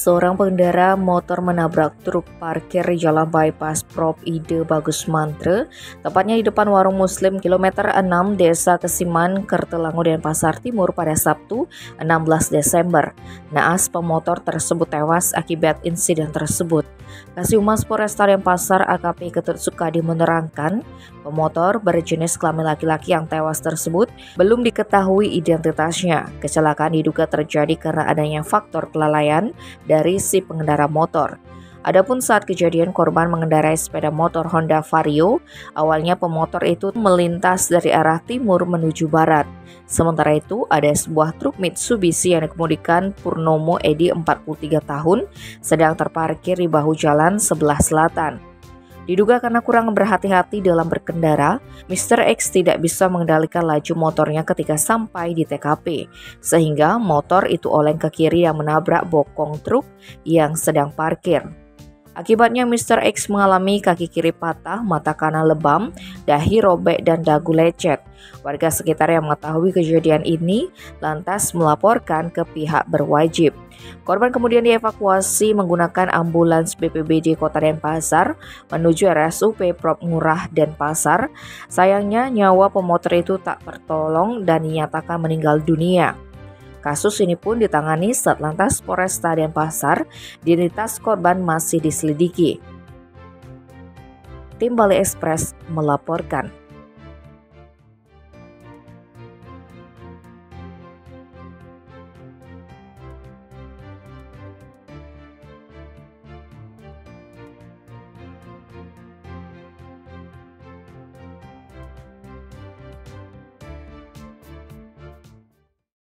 Seorang pengendara motor menabrak truk parkir di Jalan Bypass Prop Ide Bagus Mantre, tepatnya di depan warung Muslim kilometer 6 Desa Kesiman, Kertelangu, Denpasar Timur pada Sabtu 16 Desember. Naas pemotor tersebut tewas akibat insiden tersebut. Kasihumas Polresta Denpasar AKP Ketut Sukadi menerangkan, pemotor berjenis kelamin laki-laki yang tewas tersebut belum diketahui identitasnya. Kecelakaan diduga terjadi karena adanya faktor kelalaian dari si pengendara motor. Adapun saat kejadian, korban mengendarai sepeda motor Honda Vario. Awalnya pemotor itu melintas dari arah timur menuju barat. Sementara itu, ada sebuah truk Mitsubishi yang dikemudikan Purnomo Edi 43 tahun sedang terparkir di bahu jalan sebelah selatan. Diduga karena kurang berhati-hati dalam berkendara, Mr. X tidak bisa mengendalikan laju motornya ketika sampai di TKP, sehingga motor itu oleng ke kiri yang menabrak bokong truk yang sedang parkir. Akibatnya Mr. X mengalami kaki kiri patah, mata kanan lebam, dahi robek dan dagu lecet. Warga sekitar yang mengetahui kejadian ini lantas melaporkan ke pihak berwajib. Korban kemudian dievakuasi menggunakan ambulans BPBD Kota Denpasar menuju RSUP Prop Ngurah Denpasar. Sayangnya nyawa pemotor itu tak tertolong dan dinyatakan meninggal dunia. Kasus ini pun ditangani Satlantas Polresta Denpasar. Identitas korban masih diselidiki. Tim Bali Express melaporkan.